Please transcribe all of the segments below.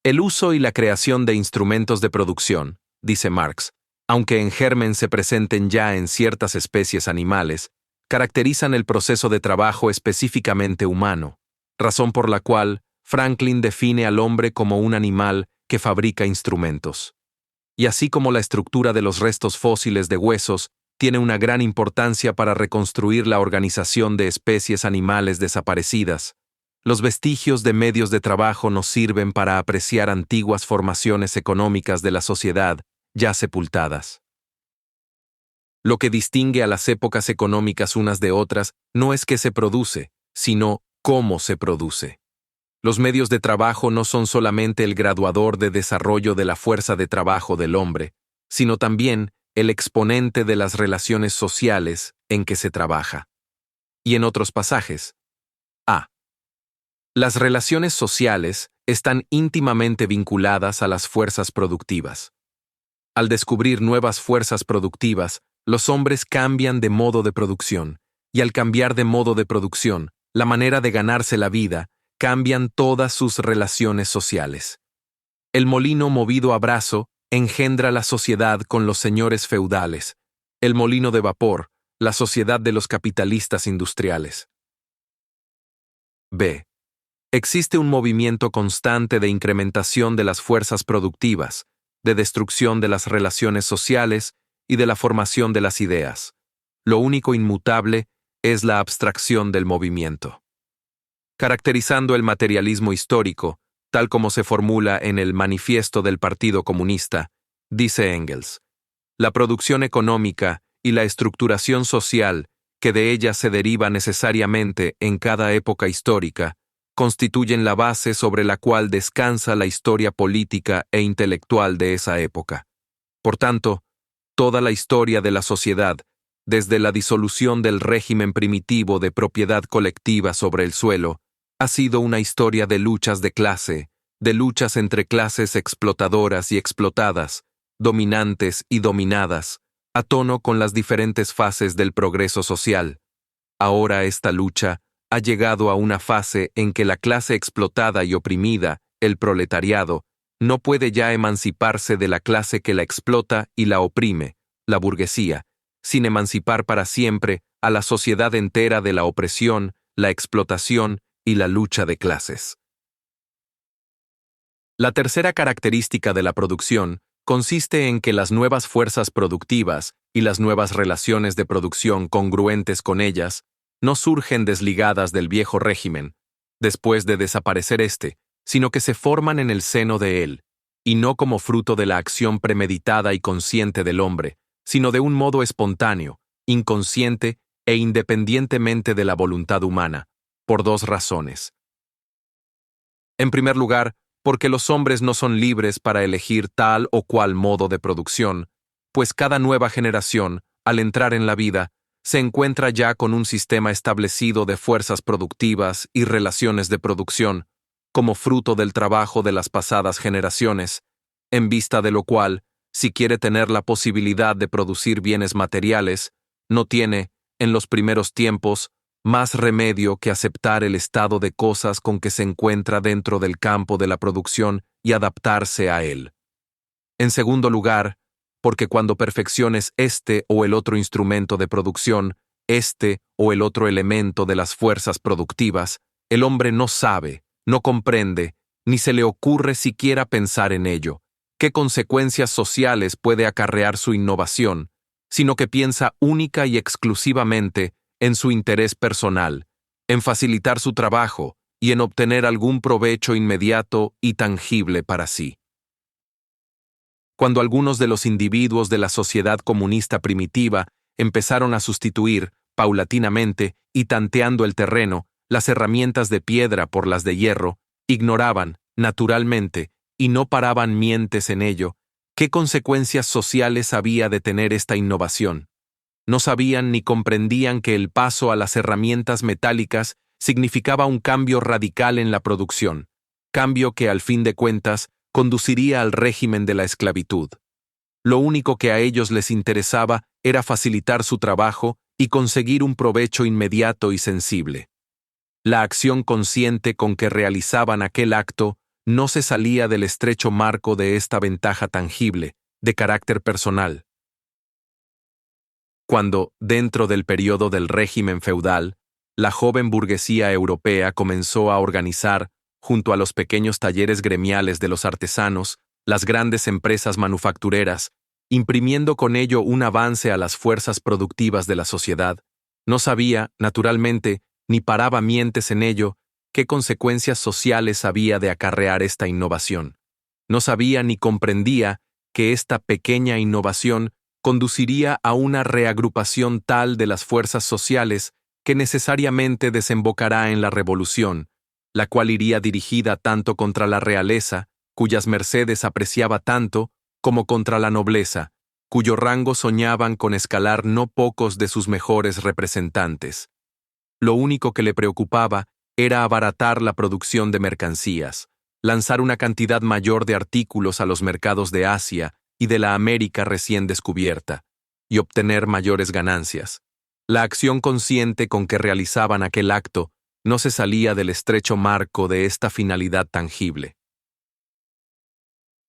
El uso y la creación de instrumentos de producción, dice Marx, aunque en germen se presenten ya en ciertas especies animales, caracterizan el proceso de trabajo específicamente humano, razón por la cual Franklin define al hombre como un animal que fabrica instrumentos. Y así como la estructura de los restos fósiles de huesos tiene una gran importancia para reconstruir la organización de especies animales desaparecidas, los vestigios de medios de trabajo nos sirven para apreciar antiguas formaciones económicas de la sociedad ya sepultadas. Lo que distingue a las épocas económicas unas de otras no es qué se produce, sino cómo se produce. Los medios de trabajo no son solamente el graduador de desarrollo de la fuerza de trabajo del hombre, sino también el exponente de las relaciones sociales en que se trabaja. Y en otros pasajes. A. Las relaciones sociales están íntimamente vinculadas a las fuerzas productivas. Al descubrir nuevas fuerzas productivas, los hombres cambian de modo de producción, y al cambiar de modo de producción, la manera de ganarse la vida, cambian todas sus relaciones sociales. El molino movido a brazo engendra la sociedad con los señores feudales, el molino de vapor, la sociedad de los capitalistas industriales. B. Existe un movimiento constante de incrementación de las fuerzas productivas, de destrucción de las relaciones sociales y de la formación de las ideas. Lo único inmutable es la abstracción del movimiento. Caracterizando el materialismo histórico, tal como se formula en el Manifiesto del Partido Comunista, dice Engels, la producción económica y la estructuración social que de ella se deriva necesariamente en cada época histórica, constituyen la base sobre la cual descansa la historia política e intelectual de esa época. Por tanto, toda la historia de la sociedad, desde la disolución del régimen primitivo de propiedad colectiva sobre el suelo, ha sido una historia de luchas de clase, de luchas entre clases explotadoras y explotadas, dominantes y dominadas, a tono con las diferentes fases del progreso social. Ahora esta lucha ha llegado a una fase en que la clase explotada y oprimida, el proletariado, no puede ya emanciparse de la clase que la explota y la oprime, la burguesía, sin emancipar para siempre a la sociedad entera de la opresión, la explotación y la lucha de clases. La tercera característica de la producción consiste en que las nuevas fuerzas productivas y las nuevas relaciones de producción congruentes con ellas no surgen desligadas del viejo régimen, después de desaparecer éste, sino que se forman en el seno de él, y no como fruto de la acción premeditada y consciente del hombre, sino de un modo espontáneo, inconsciente e independientemente de la voluntad humana, por dos razones. En primer lugar, porque los hombres no son libres para elegir tal o cual modo de producción, pues cada nueva generación, al entrar en la vida, se encuentra ya con un sistema establecido de fuerzas productivas y relaciones de producción, como fruto del trabajo de las pasadas generaciones, en vista de lo cual, si quiere tener la posibilidad de producir bienes materiales, no tiene, en los primeros tiempos, más remedio que aceptar el estado de cosas con que se encuentra dentro del campo de la producción y adaptarse a él. En segundo lugar, porque cuando perfecciones este o el otro instrumento de producción, este o el otro elemento de las fuerzas productivas, el hombre no sabe, no comprende, ni se le ocurre siquiera pensar en ello, qué consecuencias sociales puede acarrear su innovación, sino que piensa única y exclusivamente en su interés personal, en facilitar su trabajo y en obtener algún provecho inmediato y tangible para sí. Cuando algunos de los individuos de la sociedad comunista primitiva empezaron a sustituir, paulatinamente y tanteando el terreno, las herramientas de piedra por las de hierro, ignoraban, naturalmente, y no paraban mientes en ello, qué consecuencias sociales había de tener esta innovación. No sabían ni comprendían que el paso a las herramientas metálicas significaba un cambio radical en la producción, cambio que al fin de cuentas conduciría al régimen de la esclavitud. Lo único que a ellos les interesaba era facilitar su trabajo y conseguir un provecho inmediato y sensible. La acción consciente con que realizaban aquel acto no se salía del estrecho marco de esta ventaja tangible, de carácter personal. Cuando, dentro del periodo del régimen feudal, la joven burguesía europea comenzó a organizar, junto a los pequeños talleres gremiales de los artesanos, las grandes empresas manufactureras, imprimiendo con ello un avance a las fuerzas productivas de la sociedad, no sabía, naturalmente, ni paraba mientes en ello, qué consecuencias sociales había de acarrear esta innovación. No sabía ni comprendía que esta pequeña innovación conduciría a una reagrupación tal de las fuerzas sociales que necesariamente desembocará en la revolución, la cual iría dirigida tanto contra la realeza, cuyas mercedes apreciaba tanto, como contra la nobleza, cuyo rango soñaban con escalar no pocos de sus mejores representantes. Lo único que le preocupaba era abaratar la producción de mercancías, lanzar una cantidad mayor de artículos a los mercados de Asia y de la América recién descubierta, y obtener mayores ganancias. La acción consciente con que realizaban aquel acto no se salía del estrecho marco de esta finalidad tangible.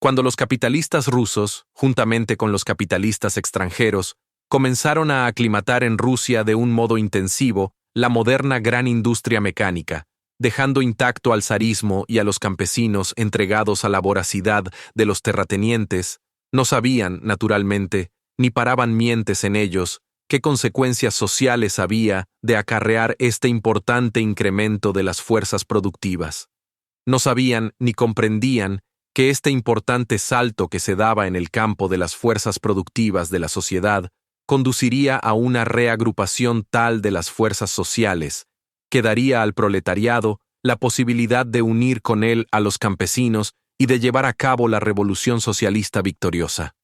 Cuando los capitalistas rusos, juntamente con los capitalistas extranjeros, comenzaron a aclimatar en Rusia de un modo intensivo la moderna gran industria mecánica, dejando intacto al zarismo y a los campesinos entregados a la voracidad de los terratenientes, no sabían, naturalmente, ni paraban mientes en ellos, qué consecuencias sociales había de acarrear este importante incremento de las fuerzas productivas. No sabían ni comprendían que este importante salto que se daba en el campo de las fuerzas productivas de la sociedad conduciría a una reagrupación tal de las fuerzas sociales, que daría al proletariado la posibilidad de unir con él a los campesinos y de llevar a cabo la revolución socialista victoriosa.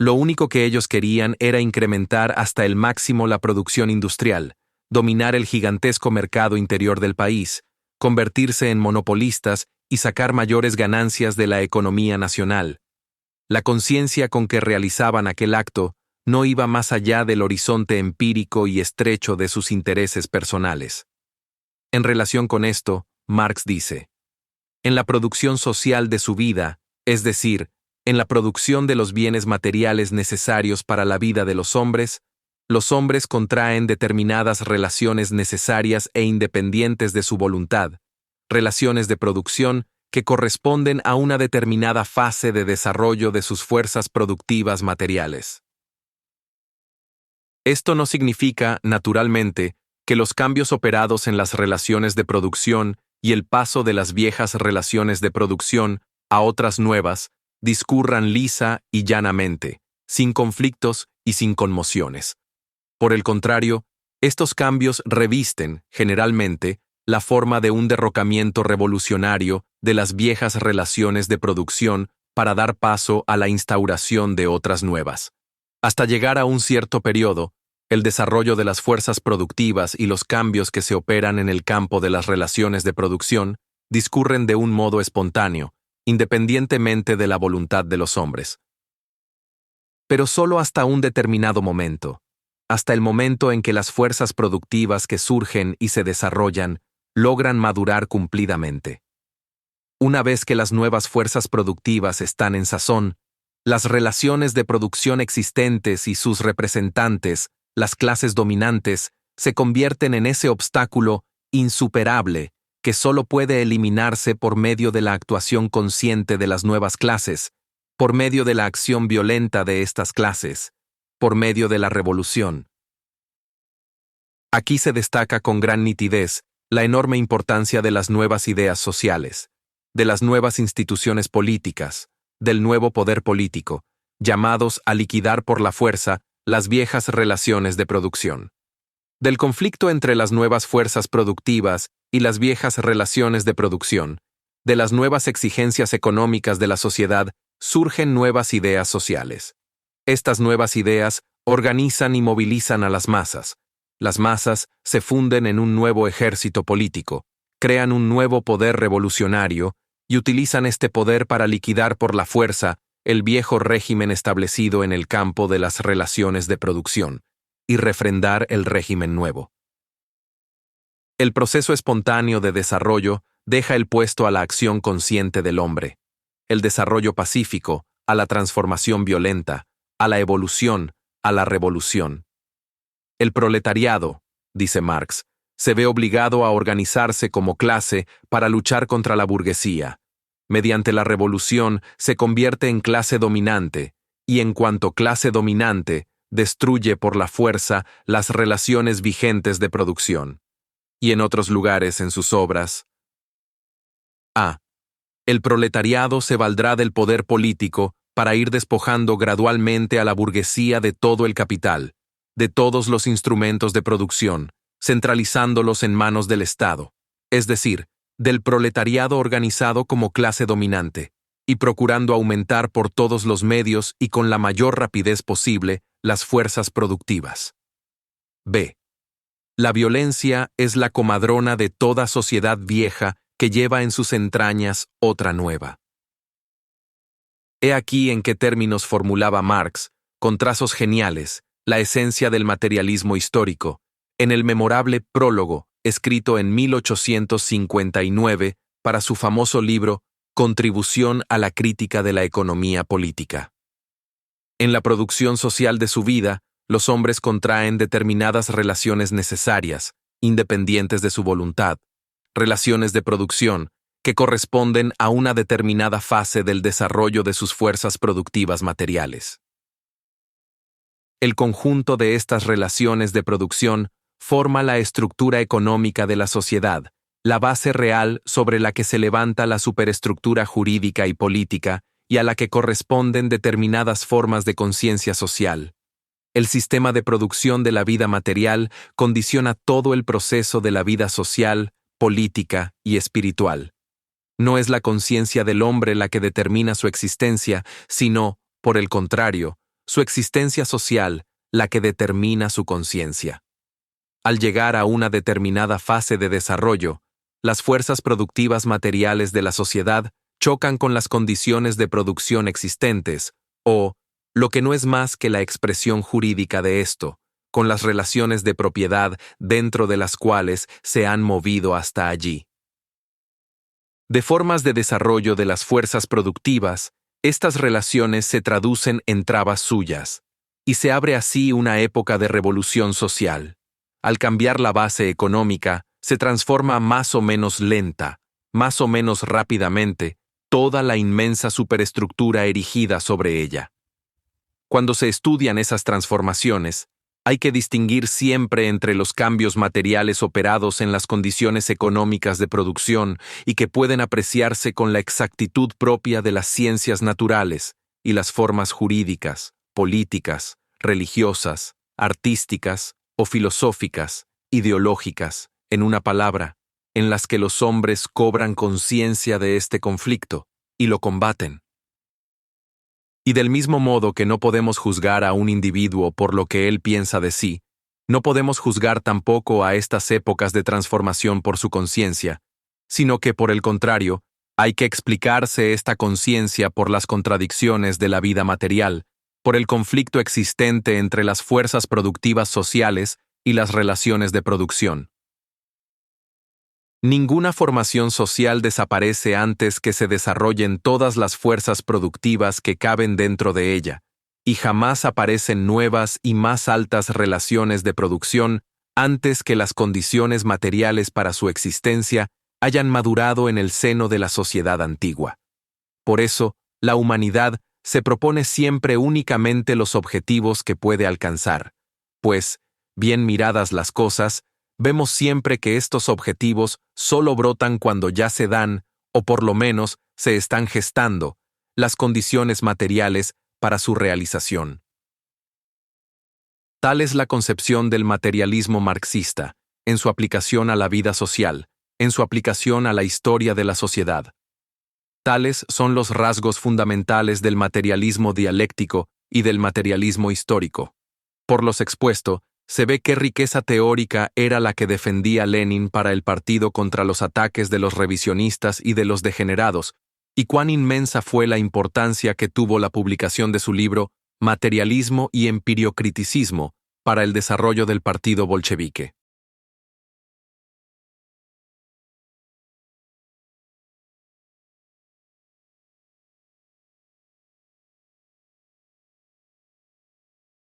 Lo único que ellos querían era incrementar hasta el máximo la producción industrial, dominar el gigantesco mercado interior del país, convertirse en monopolistas y sacar mayores ganancias de la economía nacional. La conciencia con que realizaban aquel acto no iba más allá del horizonte empírico y estrecho de sus intereses personales. En relación con esto, Marx dice: en la producción social de su vida, es decir, en la producción de los bienes materiales necesarios para la vida de los hombres contraen determinadas relaciones necesarias e independientes de su voluntad, relaciones de producción que corresponden a una determinada fase de desarrollo de sus fuerzas productivas materiales. Esto no significa, naturalmente, que los cambios operados en las relaciones de producción y el paso de las viejas relaciones de producción a otras nuevas discurran lisa y llanamente, sin conflictos y sin conmociones. Por el contrario, estos cambios revisten, generalmente, la forma de un derrocamiento revolucionario de las viejas relaciones de producción para dar paso a la instauración de otras nuevas. Hasta llegar a un cierto periodo, el desarrollo de las fuerzas productivas y los cambios que se operan en el campo de las relaciones de producción discurren de un modo espontáneo, independientemente de la voluntad de los hombres. Pero solo hasta un determinado momento, hasta el momento en que las fuerzas productivas que surgen y se desarrollan logran madurar cumplidamente. Una vez que las nuevas fuerzas productivas están en sazón, las relaciones de producción existentes y sus representantes, las clases dominantes, se convierten en ese obstáculo insuperable que solo puede eliminarse por medio de la actuación consciente de las nuevas clases, por medio de la acción violenta de estas clases, por medio de la revolución. Aquí se destaca con gran nitidez la enorme importancia de las nuevas ideas sociales, de las nuevas instituciones políticas, del nuevo poder político, llamados a liquidar por la fuerza las viejas relaciones de producción. Del conflicto entre las nuevas fuerzas productivas y las viejas relaciones de producción, de las nuevas exigencias económicas de la sociedad, surgen nuevas ideas sociales. Estas nuevas ideas organizan y movilizan a las masas. Las masas se funden en un nuevo ejército político, crean un nuevo poder revolucionario y utilizan este poder para liquidar por la fuerza el viejo régimen establecido en el campo de las relaciones de producción y refrendar el régimen nuevo. El proceso espontáneo de desarrollo deja el puesto a la acción consciente del hombre, el desarrollo pacífico, a la transformación violenta, a la evolución, a la revolución. El proletariado, dice Marx, se ve obligado a organizarse como clase para luchar contra la burguesía. Mediante la revolución se convierte en clase dominante, y en cuanto clase dominante, destruye por la fuerza las relaciones vigentes de producción. Y en otros lugares en sus obras. A. El proletariado se valdrá del poder político para ir despojando gradualmente a la burguesía de todo el capital, de todos los instrumentos de producción, centralizándolos en manos del Estado, es decir, del proletariado organizado como clase dominante, y procurando aumentar por todos los medios y con la mayor rapidez posible las fuerzas productivas. B. La violencia es la comadrona de toda sociedad vieja que lleva en sus entrañas otra nueva. He aquí en qué términos formulaba Marx, con trazos geniales, la esencia del materialismo histórico, en el memorable prólogo, escrito en 1859 para su famoso libro Contribución a la crítica de la economía política. En la producción social de su vida, los hombres contraen determinadas relaciones necesarias, independientes de su voluntad, relaciones de producción que corresponden a una determinada fase del desarrollo de sus fuerzas productivas materiales. El conjunto de estas relaciones de producción forma la estructura económica de la sociedad, la base real sobre la que se levanta la superestructura jurídica y política y a la que corresponden determinadas formas de conciencia social. El sistema de producción de la vida material condiciona todo el proceso de la vida social, política y espiritual. No es la conciencia del hombre la que determina su existencia, sino, por el contrario, su existencia social, la que determina su conciencia. Al llegar a una determinada fase de desarrollo, las fuerzas productivas materiales de la sociedad chocan con las condiciones de producción existentes, o, lo que no es más que la expresión jurídica de esto, con las relaciones de propiedad dentro de las cuales se han movido hasta allí. De formas de desarrollo de las fuerzas productivas, estas relaciones se traducen en trabas suyas, y se abre así una época de revolución social. Al cambiar la base económica, se transforma más o menos lenta, más o menos rápidamente, toda la inmensa superestructura erigida sobre ella. Cuando se estudian esas transformaciones, hay que distinguir siempre entre los cambios materiales operados en las condiciones económicas de producción y que pueden apreciarse con la exactitud propia de las ciencias naturales y las formas jurídicas, políticas, religiosas, artísticas o filosóficas, ideológicas, en una palabra, en las que los hombres cobran conciencia de este conflicto y lo combaten. Y del mismo modo que no podemos juzgar a un individuo por lo que él piensa de sí, no podemos juzgar tampoco a estas épocas de transformación por su conciencia, sino que por el contrario, hay que explicarse esta conciencia por las contradicciones de la vida material, por el conflicto existente entre las fuerzas productivas sociales y las relaciones de producción. Ninguna formación social desaparece antes que se desarrollen todas las fuerzas productivas que caben dentro de ella, y jamás aparecen nuevas y más altas relaciones de producción antes que las condiciones materiales para su existencia hayan madurado en el seno de la sociedad antigua. Por eso, la humanidad se propone siempre únicamente los objetivos que puede alcanzar, pues, bien miradas las cosas, vemos siempre que estos objetivos solo brotan cuando ya se dan, o por lo menos se están gestando, las condiciones materiales para su realización. Tal es la concepción del materialismo marxista, en su aplicación a la vida social, en su aplicación a la historia de la sociedad. Tales son los rasgos fundamentales del materialismo dialéctico y del materialismo histórico. Por los expuesto, se ve qué riqueza teórica era la que defendía Lenin para el partido contra los ataques de los revisionistas y de los degenerados, y cuán inmensa fue la importancia que tuvo la publicación de su libro Materialismo y empiriocriticismo para el desarrollo del partido bolchevique.